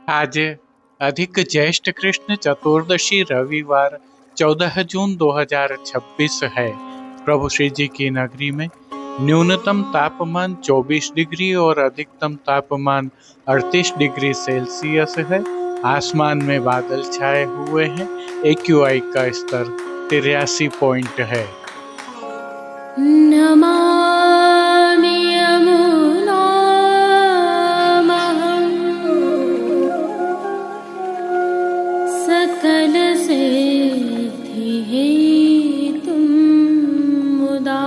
आज अधिक ज्येष्ठ कृष्ण चतुर्दशी रविवार 14 जून 2026 है। प्रभु श्री जी की नगरी में न्यूनतम तापमान 24 डिग्री और अधिकतम तापमान 38 डिग्री सेल्सियस है। आसमान में बादल छाए हुए हैं। AQI का स्तर 83 पॉइंट है। नमामि यमुनामहं सकलसिद्धिहेतुं मुदा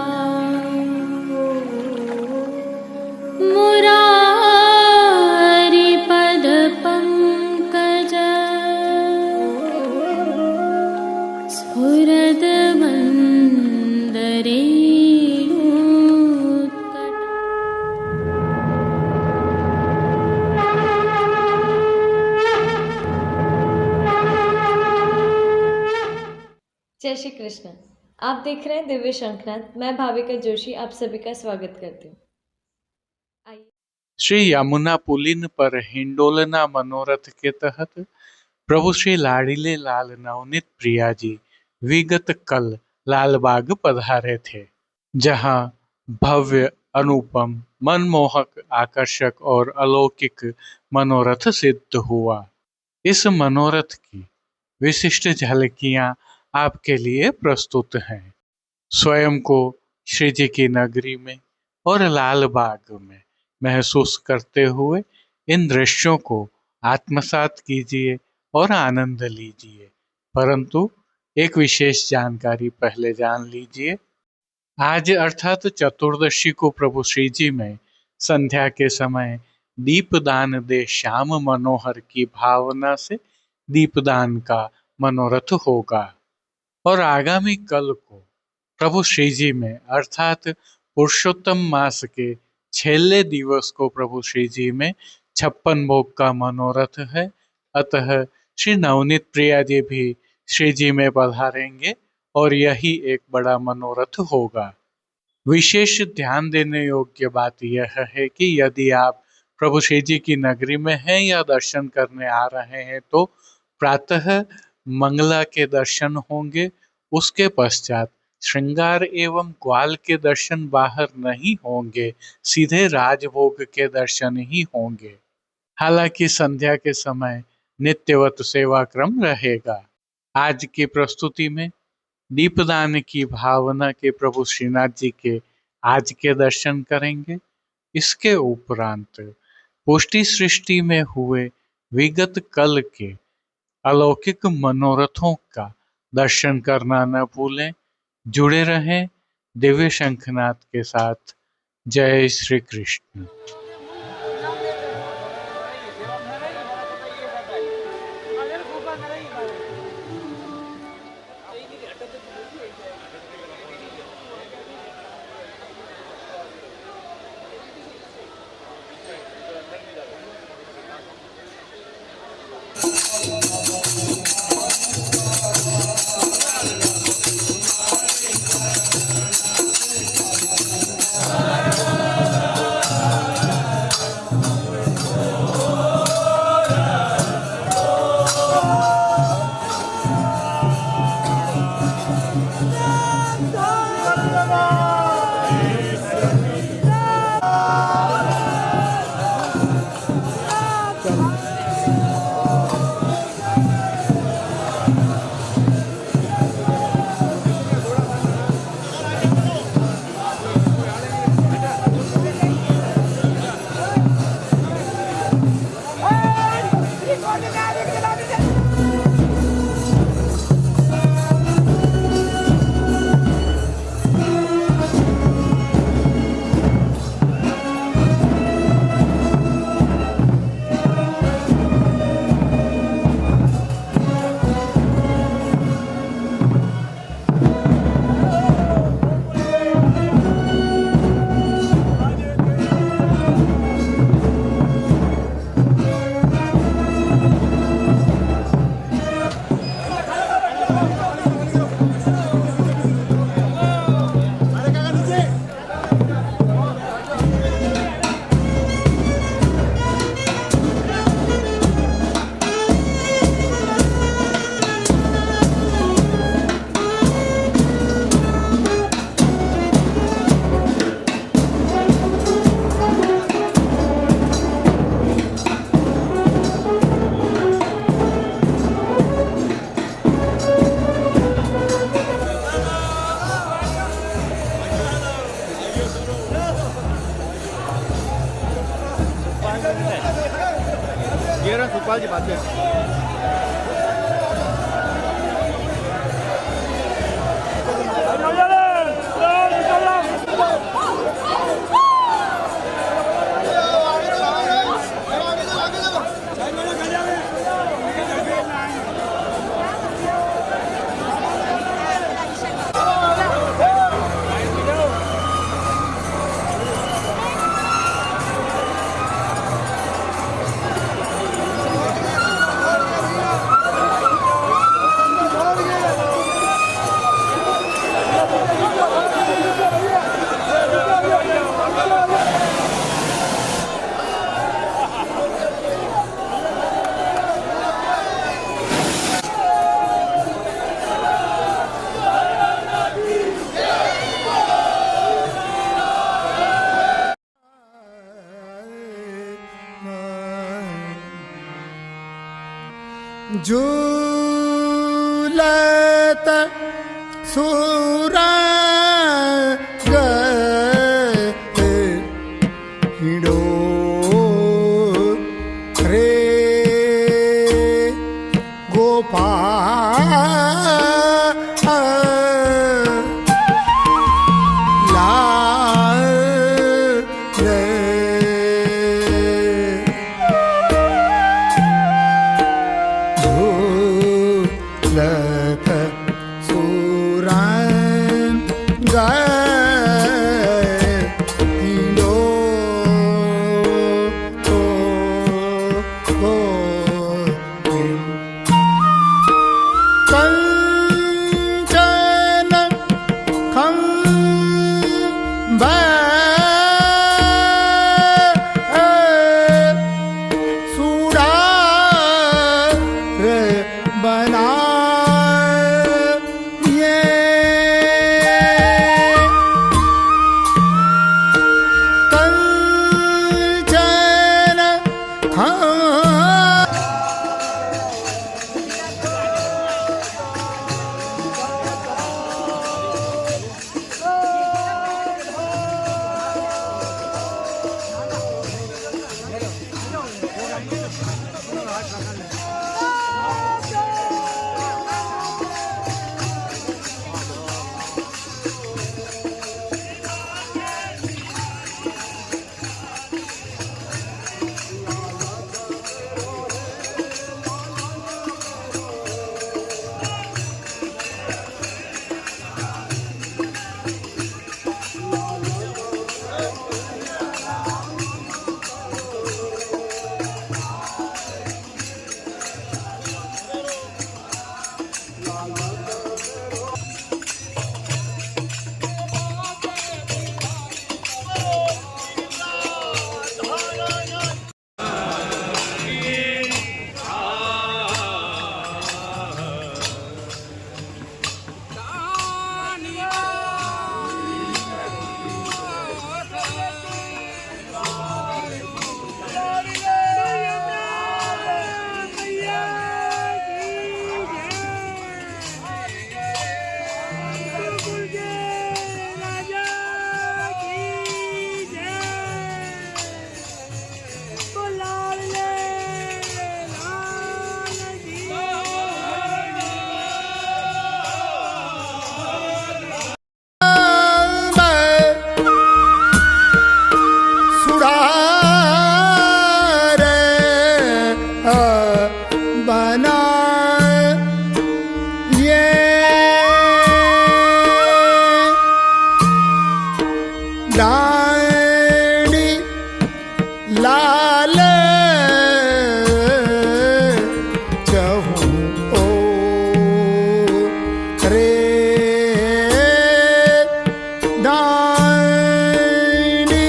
मुरारिपदपङ्कज स्फुरद्वन्दरे जय श्री कृष्ण। आप देख रहे हैं दिव्य शंखनाद। मैं भाविका जोशी आप सभी का स्वागत करती हूँ। आइए श्री यमुना पुलिन पर हिंडोलना मनोरथ के तहत प्रभु श्री लाड़ीले लाल नवनीत प्रिया जी विगत कल लालबाग पधारे थे, जहां भव्य, अनुपम, मनमोहक, आकर्षक और अलौकिक मनोरथ सिद्ध हुआ। इस मनोरथ की विशिष्ट झलकियां आपके लिए प्रस्तुत हैं। स्वयं को श्री जी की नगरी में और लाल बाग में महसूस करते हुए इन दृश्यों को आत्मसात कीजिए और आनंद लीजिए। परंतु एक विशेष जानकारी पहले जान लीजिए। आज अर्थात चतुर्दशी को प्रभु श्री जी में संध्या के समय दीपदान दे श्याम मनोहर की भावना से दीपदान का मनोरथ होगा और आगामी कल को प्रभु श्री जी में अर्थात पुरुषोत्तम मास के छेले दिवस को प्रभु श्री जी में 56 भोग का मनोरथ है। अतः श्री नवनीत प्रिया जी भी श्री जी में पधारेंगे और यही एक बड़ा मनोरथ होगा। विशेष ध्यान देने योग्य बात यह है कि यदि आप प्रभु श्री जी की नगरी में हैं या दर्शन करने आ रहे हैं तो प्रातः मंगला के दर्शन होंगे। उसके पश्चात श्रृंगार एवं ग्वाल के दर्शन बाहर नहीं होंगे, सीधे राजभोग के दर्शन ही होंगे। हालांकि संध्या के समय नित्यवत सेवा क्रम रहेगा। आज की प्रस्तुति में दीपदान की भावना के प्रभु श्रीनाथ जी के आज के दर्शन करेंगे। इसके उपरांत पुष्टि सृष्टि में हुए विगत कल के अलौकिक मनोरथों का दर्शन करना न भूलें। जुड़े रहें दिव्य शंखनाद के साथ। जय श्री कृष्ण। ये रहा सुखपाल जी बात झूलत सुरंग हिडो रे गोपाल झूलत सुरंग हिडो कंचन खंभ बनाए कंचन डांडी लाल चहु ओ रे डांडी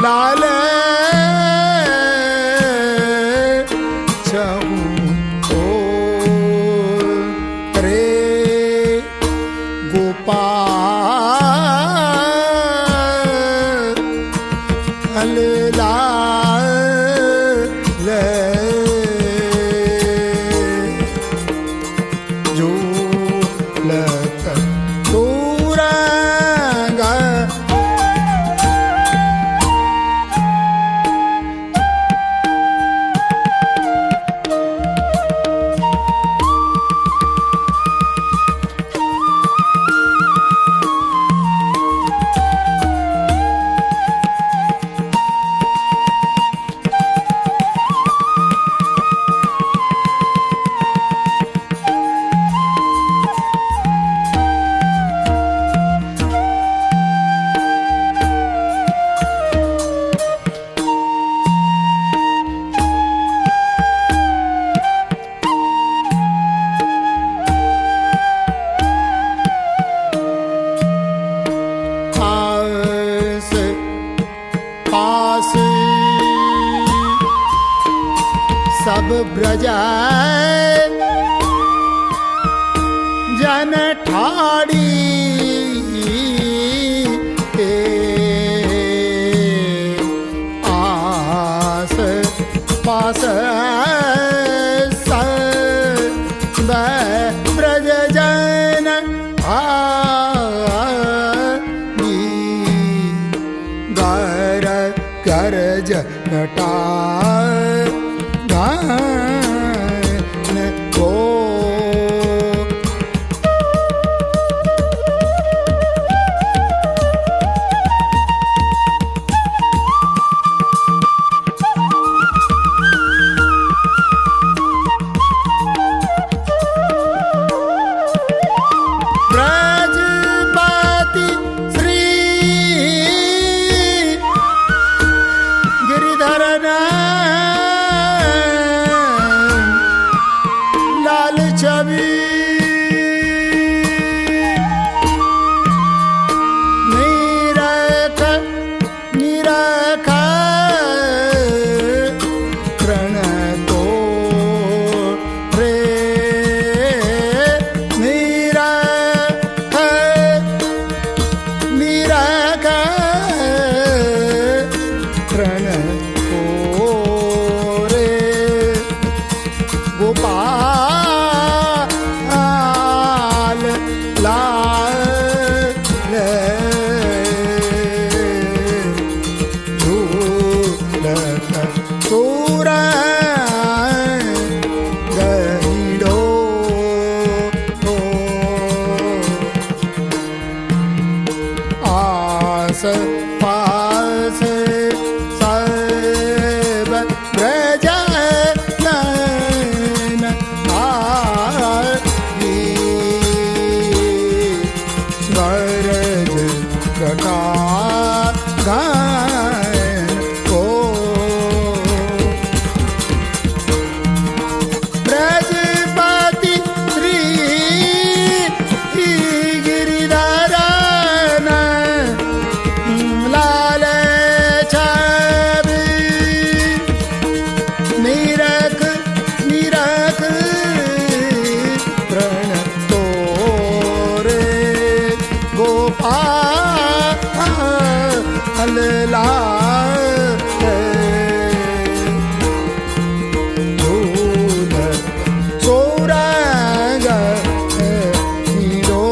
लाल सब ब्रज जन ठाड़ी आस पास सब ब्रज जन गर गरज घटा गान को ब्रजपति श्री गिरिधरन लाल छवि निरख निरख प्रण तो रे निरख निरख प्रण को रे गोपाल लाल झूलत सुर गहिड़ो आस पास सब ब्रज नयन आगी गरज घटा गान को ब्रजपति श्री गिरिधरन लाल छवि निरख निरख प्रण तोरे गोपाल लाल झूल सोरग हीरो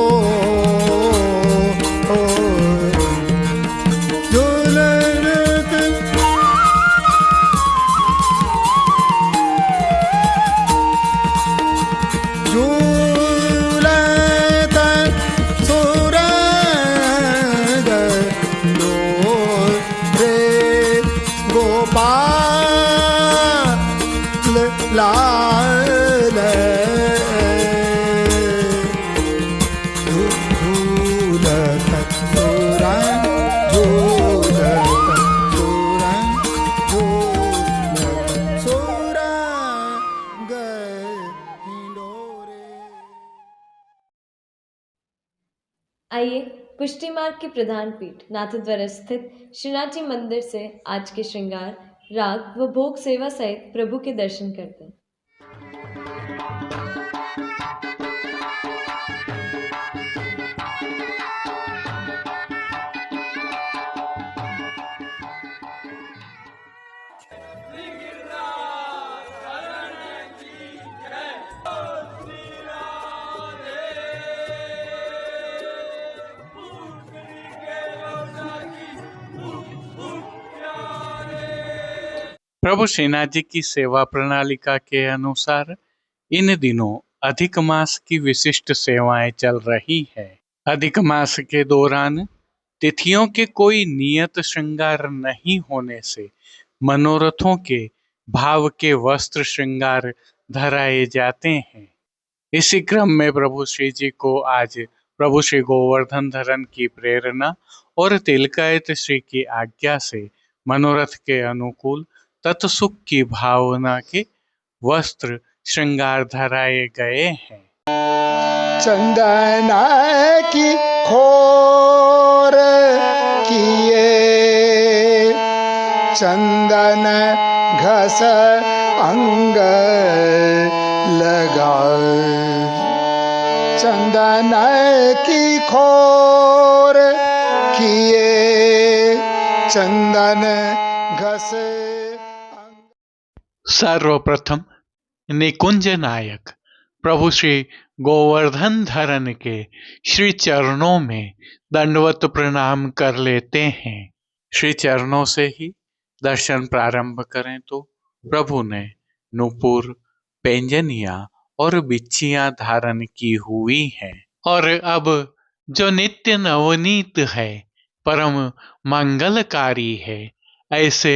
झूलत झूलत सुरग रे गोपाल लाल झूलत सुरंग झूलत सुरंग झूलत सुरंग हिंडोरे। आइए कुश्ती मार्ग के प्रधान पीठ नाथद्वारा स्थित श्रीनाथ जी मंदिर से आज के श्रृंगार राग व भोग सेवा सहित प्रभु के दर्शन करते हैं। प्रभु श्रीनाथ जी की सेवा प्रणालिका के अनुसार इन दिनों अधिक मास की विशिष्ट सेवाएं चल रही है। अधिक मास के दौरान तिथियों के कोई नियत श्रृंगार नहीं होने से मनोरथों के भाव के वस्त्र श्रृंगार धराए जाते हैं। इसी क्रम में प्रभु श्री जी को आज प्रभु श्री गोवर्धन धरन की प्रेरणा और तिलकायत श्री की आज्ञा से मनोरथ के अनुकूल तत्सुख की भावना के वस्त्र श्रृंगार धराए गए हैं। चंदन की खोर किए चंदन घस अंग लगा, चंदन की खोर किए चंदन घस। सर्वप्रथम निकुंज नायक प्रभु श्री गोवर्धन धरन के श्री चरणों में दंडवत प्रणाम कर लेते हैं। श्री चरणों से ही दर्शन प्रारंभ करें तो प्रभु ने नूपुर, पैंजनिया और बिच्छियां धारण की हुई हैं और अब जो नित्य नवनीत है, परम मंगलकारी है, ऐसे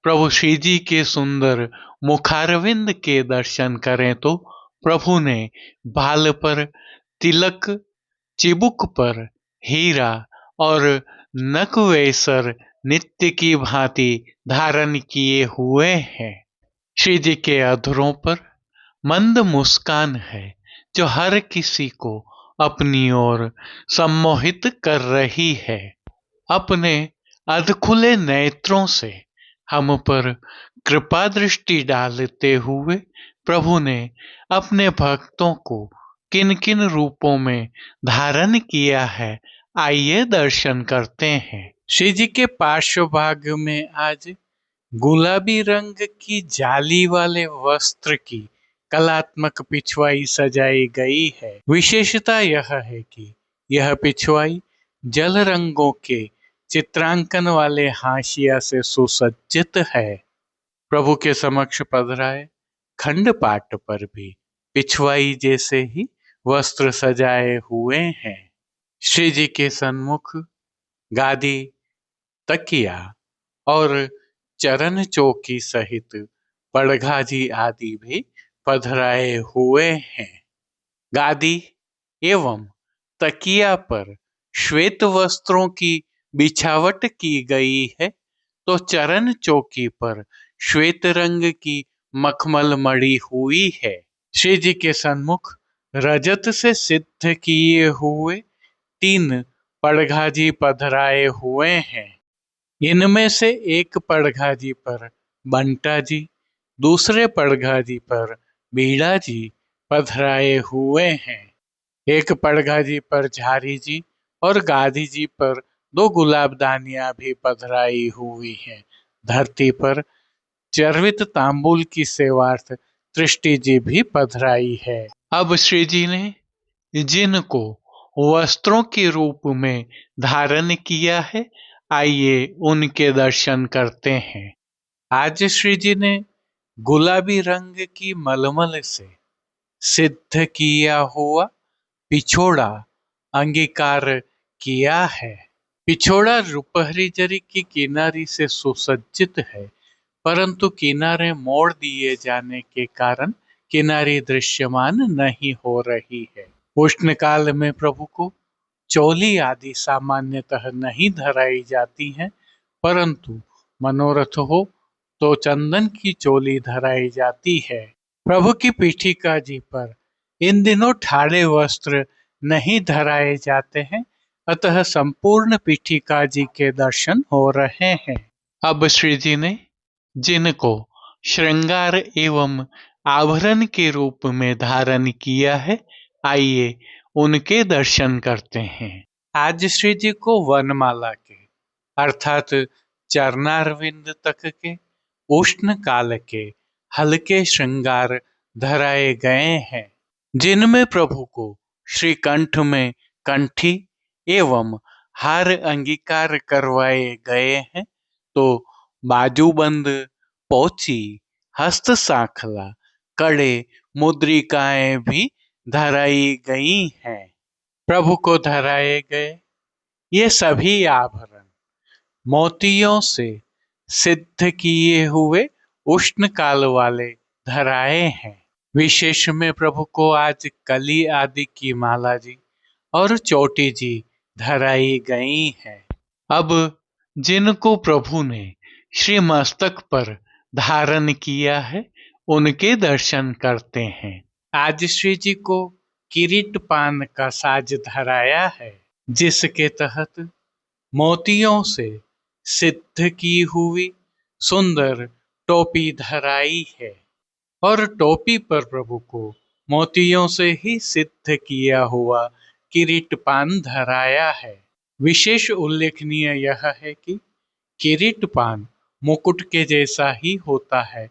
प्रभु श्री जी के सुंदर मुखारविंद के दर्शन करें तो प्रभु ने बाल पर तिलक, चिबुक पर हीरा और नकवेसर नित्य की भांति धारण किए हुए हैं। श्री जी के अधरों पर मंद मुस्कान है जो हर किसी को अपनी ओर सम्मोहित कर रही है। अपने अधखुले नेत्रों से हम पर कृपा दृष्टि डालते हुए प्रभु ने अपने भक्तों को किन किन रूपों में धारण किया है, आइए दर्शन करते हैं। श्री जी के पार्श्व भाग में आज गुलाबी रंग की जाली वाले वस्त्र की कलात्मक पिछवाई सजाई गई है। विशेषता यह है कि यह पिछवाई जल रंगों के चित्रांकन वाले हाशिया से सुसज्जित है। प्रभु के समक्ष पधराए खंडपाट पर भी पिछवाई जैसे ही वस्त्र सजाए हुए हैं। श्री जी के सन्मुख गादी, तकिया और चरण चौकी सहित पड़घाजी आदि भी पधराए हुए हैं। गादी एवं तकिया पर श्वेत वस्त्रों की बिछावट की गई है, तो चरण चौकी पर श्वेत रंग की मखमल मड़ी हुई है। श्री जी के सन्मुख रजत से सिद्ध किए हुए 3 पड़घाजी पधराए हुए हैं। इनमें से एक पड़घाजी पर बंटा जी, दूसरे पड़घाजी पर बीड़ा जी पधराए हुए हैं। एक पड़घाजी पर झारी जी और गादी जी पर 2 गुलाबदानियां भी पधराई हुई हैं। धरती पर चर्वित तांबूल की सेवार्थ दृष्टि जी भी पधराई है। अब श्री जी ने जिनको वस्त्रों के रूप में धारण किया है, आइए उनके दर्शन करते हैं। आज श्री जी ने गुलाबी रंग की मलमल से सिद्ध किया हुआ पिछोड़ा अंगीकार किया है। पिछोड़ा रुपहरी जरी की किनारी से सुसज्जित है, परंतु किनारे मोड़ दिए जाने के कारण किनारी दृश्यमान नहीं हो रही है। उष्ण काल में प्रभु को चोली आदि सामान्यतः नहीं धराई जाती हैं, परंतु मनोरथ हो तो चंदन की चोली धराई जाती है। प्रभु की पीठिका जी पर इन दिनों ठाड़े वस्त्र नहीं धराए जाते हैं, अतः संपूर्ण पीठिका जी के दर्शन हो रहे हैं। अब श्री जी ने जिनको श्रृंगार एवं आभरण के रूप में धारण किया है, आइए उनके दर्शन करते हैं। आज श्री जी को वनमाला के अर्थात चरणारविंद तक के उष्ण काल के हल्के श्रृंगार धराए गए हैं, जिनमें प्रभु को श्री कंठ में कंठी एवं हार अंगीकार करवाए गए हैं, तो बाजूबंद, पोची, हस्त सांखला, कड़े, मुद्रिकाएं भी धराई गई हैं। प्रभु को धराए गए ये सभी आभरण मोतियों से सिद्ध किए हुए उष्ण काल वाले धराए हैं। विशेष में प्रभु को आज कली आदि की माला जी और चोटी जी धराई गई हैं। अब जिनको प्रभु ने श्री मस्तक पर धारण किया है, उनके दर्शन करते हैं। आज श्री जी को किरीट पान का साज धराया है, जिसके तहत मोतियों से सिद्ध की हुई सुंदर टोपी धराई है और टोपी पर प्रभु को मोतियों से ही सिद्ध किया हुआ किरीटपान धराया है। विशेष उल्लेखनीय यह है कि किरीटपान मुकुट के जैसा ही होता है,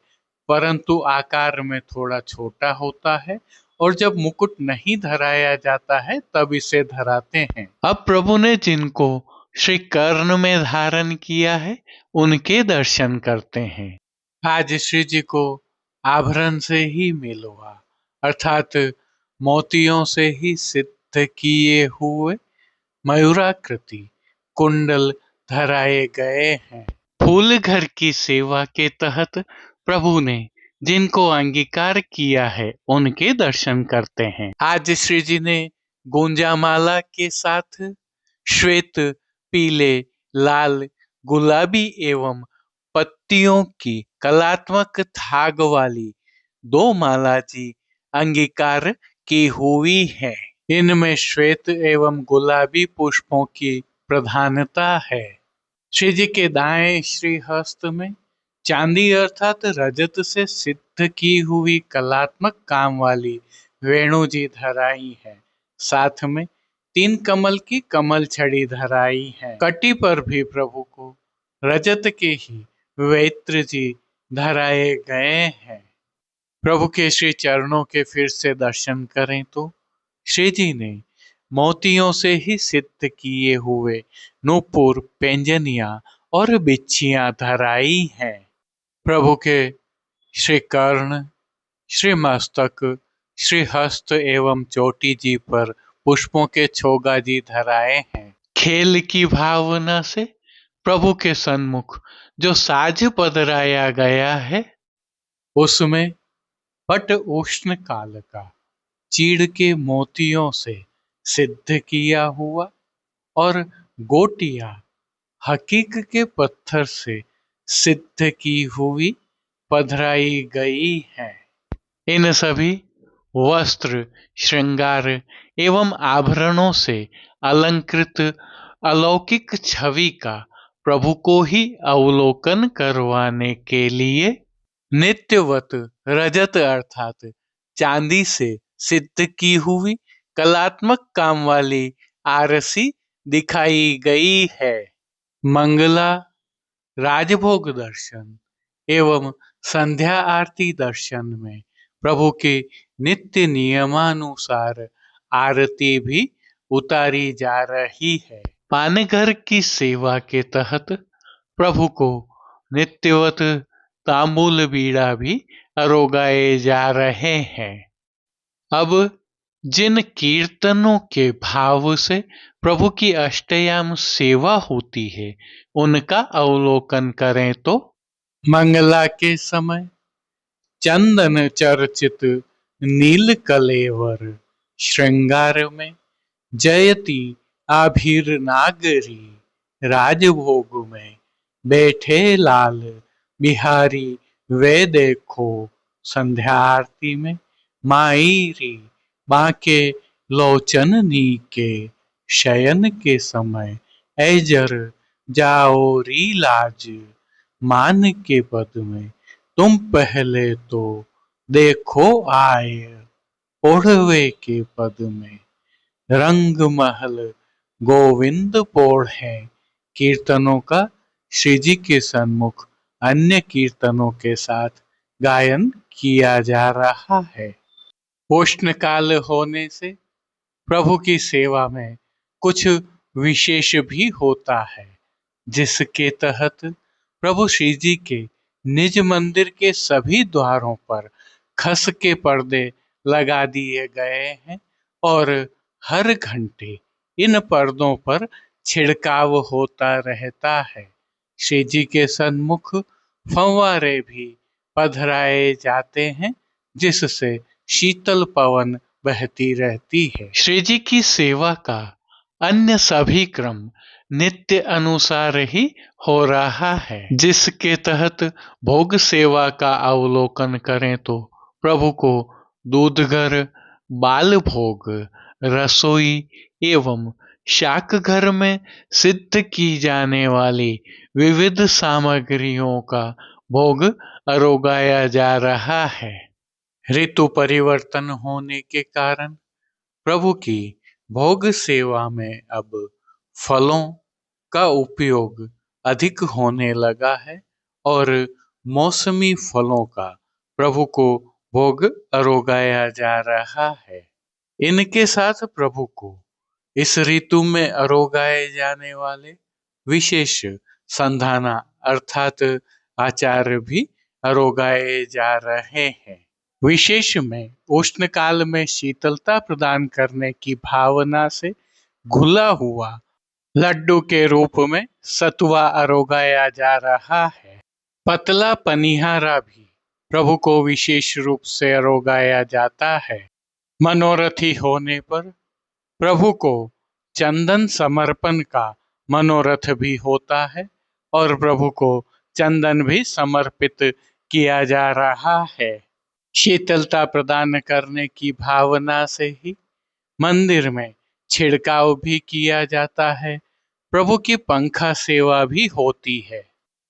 परंतु आकार में थोड़ा छोटा होता है और जब मुकुट नहीं धराया जाता है तब इसे धराते हैं। अब प्रभु ने जिनको श्री कर्ण में धारण किया है उनके दर्शन करते हैं। आज श्री जी को आभरण से ही मेल हुआ, अर्थात मोतियों से ही सिद्ध किए हुए मयूराकृति कुंडल धराए गए हैं। फूल घर की सेवा के तहत प्रभु ने जिनको अंगीकार किया है उनके दर्शन करते हैं। आज श्री जी ने गुंजामाला के साथ श्वेत, पीले, लाल, गुलाबी एवं पत्तियों की कलात्मक थाग वाली 2 माला जी अंगीकार की हुई है। इनमें श्वेत एवं गुलाबी पुष्पों की प्रधानता है। श्री जी के दाएं श्री हस्त में चांदी अर्थात रजत से सिद्ध की हुई कलात्मक काम वाली वेणु जी धराई है। साथ में 3 कमल की कमल छड़ी धराई है। कटी पर भी प्रभु को रजत के ही वैत्र जी धराए गए हैं। प्रभु के श्री चरणों के फिर से दर्शन करें तो श्री जी ने मोतियों से ही सिद्ध किए हुए नूपुर, पैंजनिया और बिच्छियां धराई हैं। प्रभु के श्री कर्ण, श्री मस्तक, श्री हस्त एवं चोटी जी पर पुष्पों के छोगा जी धराए हैं। खेल की भावना से प्रभु के सन्मुख जो साज पधराया गया है उसमें पट उष्ण काल का चीड़ के मोतियों से सिद्ध किया हुआ और गोटियां हकीक के पत्थर से सिद्ध की हुई पधराई गई है। इन सभी वस्त्र, श्रृंगार एवं आभरणों से अलंकृत अलौकिक छवि का प्रभु को ही अवलोकन करवाने के लिए नित्यवत रजत अर्थात चांदी से सिद्ध की हुई कलात्मक काम वाली आरसी दिखाई गई है। मंगला, राजभोग दर्शन एवं संध्या आरती दर्शन में प्रभु के नित्य नियमानुसार आरती भी उतारी जा रही है। पानघर की सेवा के तहत प्रभु को नित्यवत तांबूल बीड़ा भी अरोगाए जा रहे हैं। अब जिन कीर्तनों के भाव से प्रभु की अष्टयाम सेवा होती है उनका अवलोकन करें तो मंगला के समय चंदन चर्चित नील कलेवर श्रृंगार में जयती आभीर नागरी, राजभोग में बैठे लाल बिहारी वे देखो, संध्या आरती में माईरी बांके लोचन नीके, शयन के समय ऐजर जाओ री लाज, मान के पद में तुम पहले तो देखो आए, ओढ़वे के पद में रंग महल गोविंद पोढ़ है। कीर्तनों का श्री जी के सन्मुख अन्य कीर्तनों के साथ गायन किया जा रहा है। उष्ण काल होने से प्रभु की सेवा में कुछ विशेष भी होता है, जिसके तहत प्रभु श्री जी के निज मंदिर के सभी द्वारों पर खस के पर्दे लगा दिए गए हैं और हर घंटे इन पर्दों पर छिड़काव होता रहता है। श्री जी के सन्मुख फव्वारे भी पधराए जाते हैं, जिससे शीतल पवन बहती रहती है। श्री जी की सेवा का अन्य सभी क्रम नित्य अनुसार ही हो रहा है, जिसके तहत भोग सेवा का अवलोकन करें तो प्रभु को दूधघर, बाल भोग, रसोई एवं शाक घर में सिद्ध की जाने वाली विविध सामग्रियों का भोग अरोगाया जा रहा है। ऋतु परिवर्तन होने के कारण प्रभु की भोग सेवा में अब फलों का उपयोग अधिक होने लगा है और मौसमी फलों का प्रभु को भोग अरोगाया जा रहा है। इनके साथ प्रभु को इस ऋतु में अरोगाए जाने वाले विशेष संधाना अर्थात आचार भी अरोगाए जा रहे हैं। विशेष में उष्ण काल में शीतलता प्रदान करने की भावना से घुला हुआ लड्डू के रूप में सतुआ अरोगाया जा रहा है। पतला पनिहारा भी प्रभु को विशेष रूप से अरोगाया जाता है। मनोरथी होने पर प्रभु को चंदन समर्पण का मनोरथ भी होता है और प्रभु को चंदन भी समर्पित किया जा रहा है। शीतलता प्रदान करने की भावना से ही मंदिर में छिड़काव भी किया जाता है। प्रभु की पंखा सेवा भी होती है।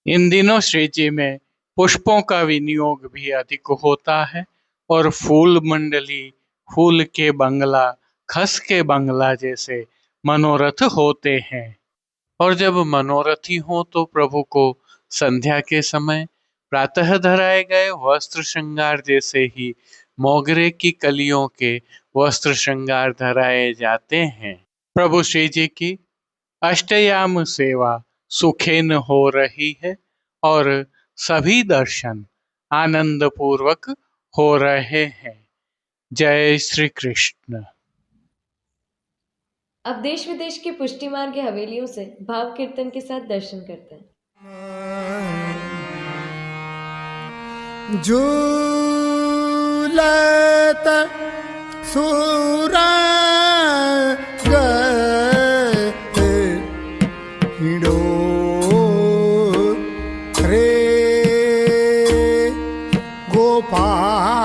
इन दिनों श्री जी में पुष्पों का विनियोग भी अधिक होता है और फूल मंडली, फूल के बंगला, खस के बंगला जैसे मनोरथ होते हैं। और जब मनोरथी हो तो प्रभु को संध्या के समय प्रातः धराए गए वस्त्र श्रृंगार जैसे ही मोगरे की कलियों के वस्त्र श्रृंगार धराए जाते हैं। प्रभु श्री जी की अष्टयाम सेवा सुखेन हो रही है और सभी दर्शन आनंद पूर्वक हो रहे हैं। जय श्री कृष्ण। अब देश विदेश की पुष्टि मार्ग हवेलियों से भाव कीर्तन के साथ दर्शन करते हैं। झूलत सुरंग हिडो रे गोपाल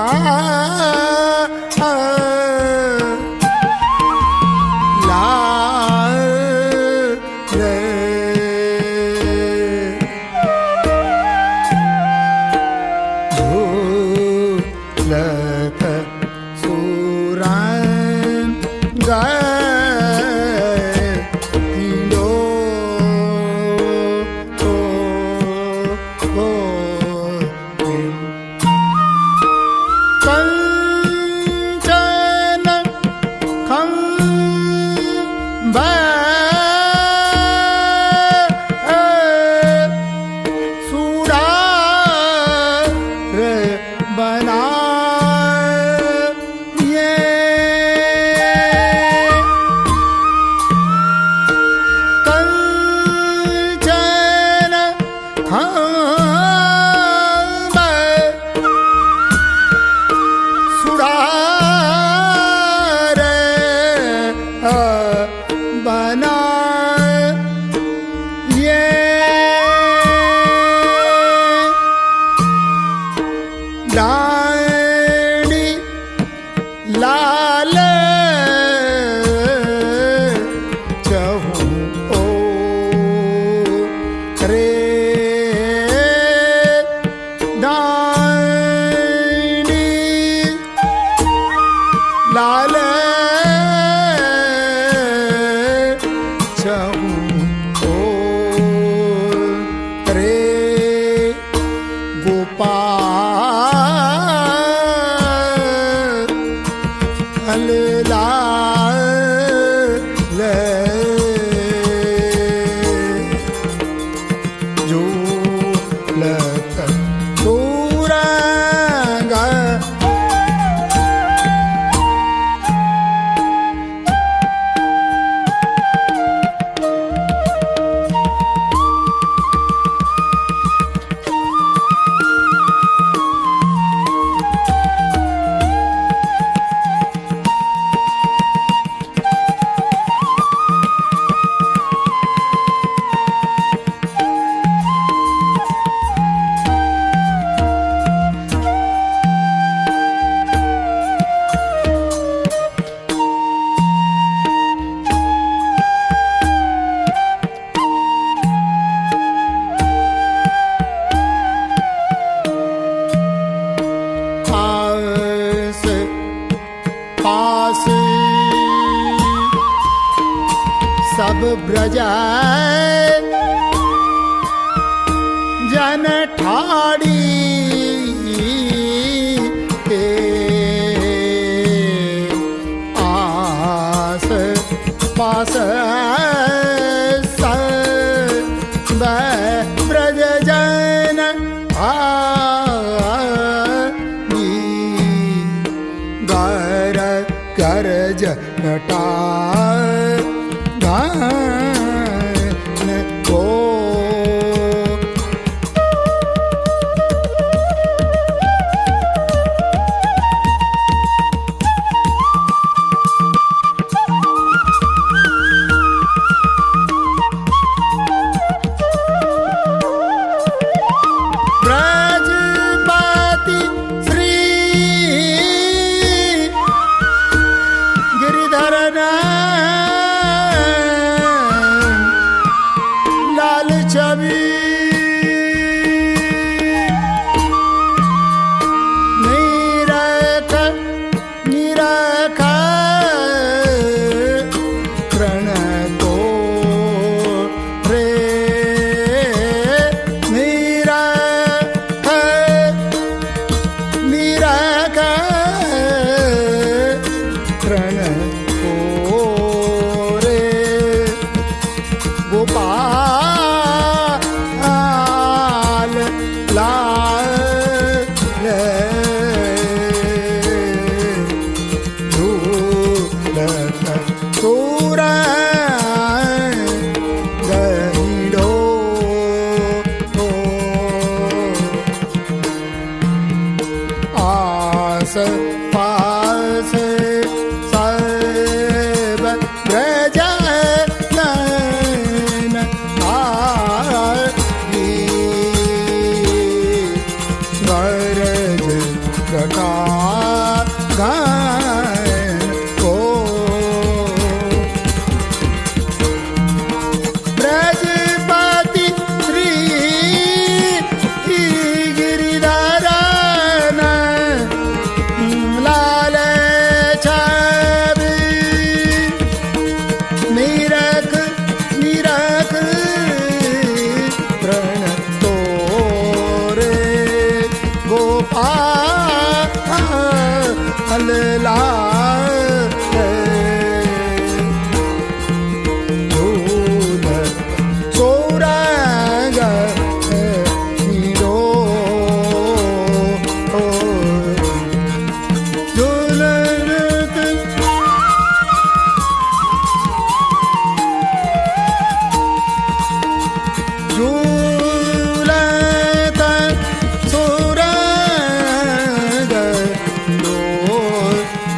अब ब्रज जन ठाड़ी आस पास सब ब्रज जन गर गरज नटा गान को ब्रजपति श्री गिरिधर लाल छवि निरख निरख प्रण को रे निरख निरख प्रण को रे गोपाल लाल झूलत सूर गहिड़ो आस पास सब ब्रज नयन आगी गरज घटा गान को ब्रजपति श्री गिरिधर लाल छवि निरख निरख प्रण तोरे गोपाल लाल झूल सोरग हीरो झूलत झूलत सुरग लो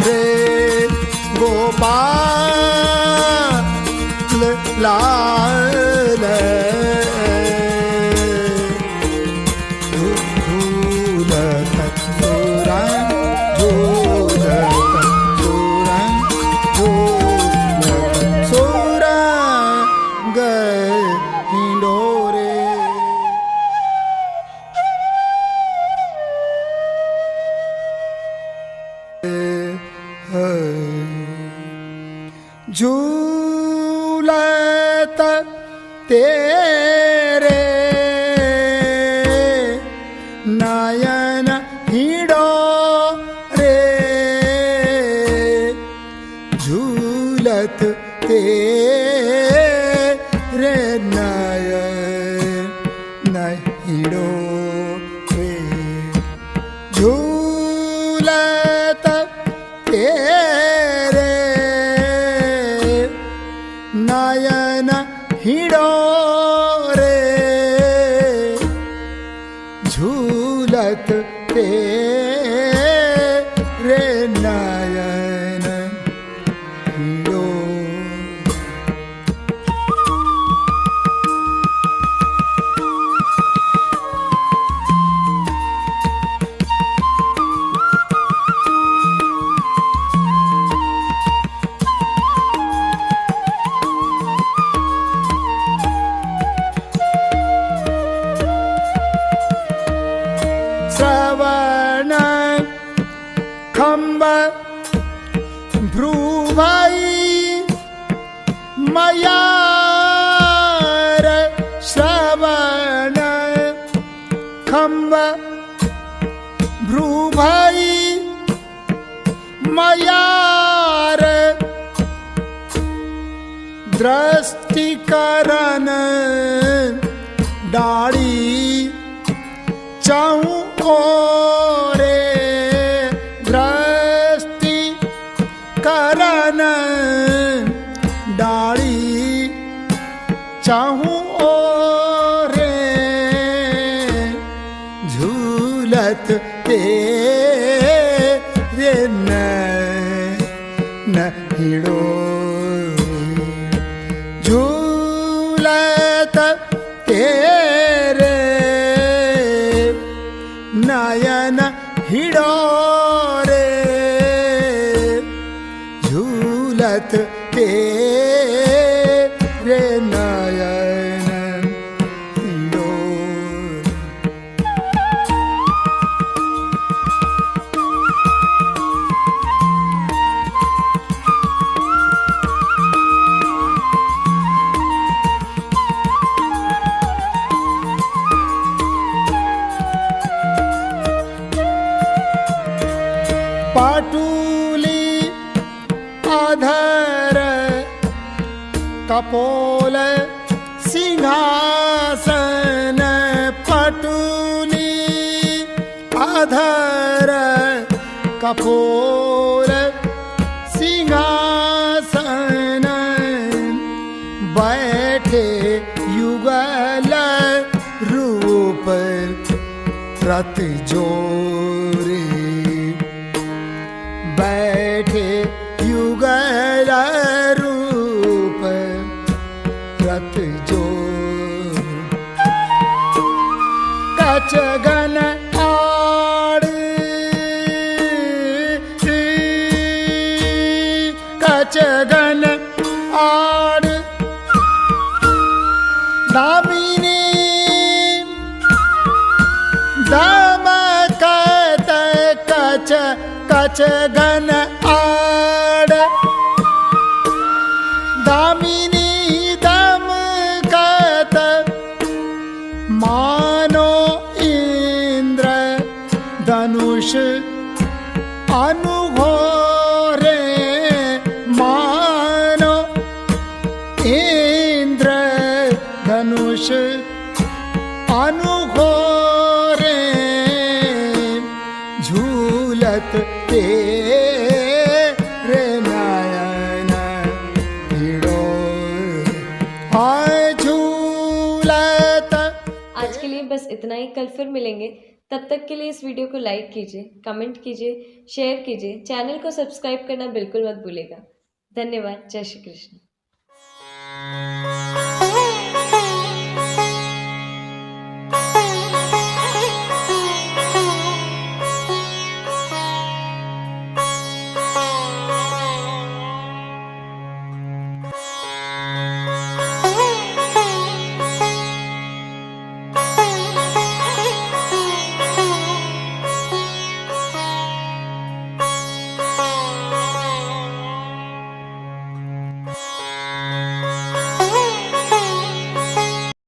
रे गोपाल लाल झूलत सुरंग झूलत सुरंग झूलत सुरंग हिंडोरे झूलत तेरे नयन हिडो रे झूलत तेरे नयन हिडो रे झूलत तेरे नयन हिडो रे झूलत तेरे नयन हिडो श्रवण खंब भ्रुभाई मया रुभई मयार दृष्टि करन डाड़ी चाहूं ओरे दृष्टि करन डाड़ी चाहूं ओरे झूलत तेरे नैन हिड़ो झूलत तेरे नयन हिड़ोरे झूलत तेरे नयन हिड़ोरे। पाटुली आधर कपोल सिंहासन पाटुली आधर कपोल सिंहासन बैठे युगल रूप रत जोरे बैठे युगल रूप रत जो कच गन आड़ कच गन आड़ दामिनी दमकत कच कच गन आड़ दामिनी दमकत मानो इंद्र धनुष अनुघोरे मानो इंद्र धनुष अनुघोरे झूलत तेरे नयन हिड़ोरे झूलत। आज के लिए बस इतना ही। कल फिर मिलेंगे। तब तक के लिए इस वीडियो को लाइक कीजिए, कमेंट कीजिए, शेयर कीजिए, चैनल को सब्सक्राइब करना बिल्कुल मत भूलिएगा। धन्यवाद। जय श्री कृष्ण।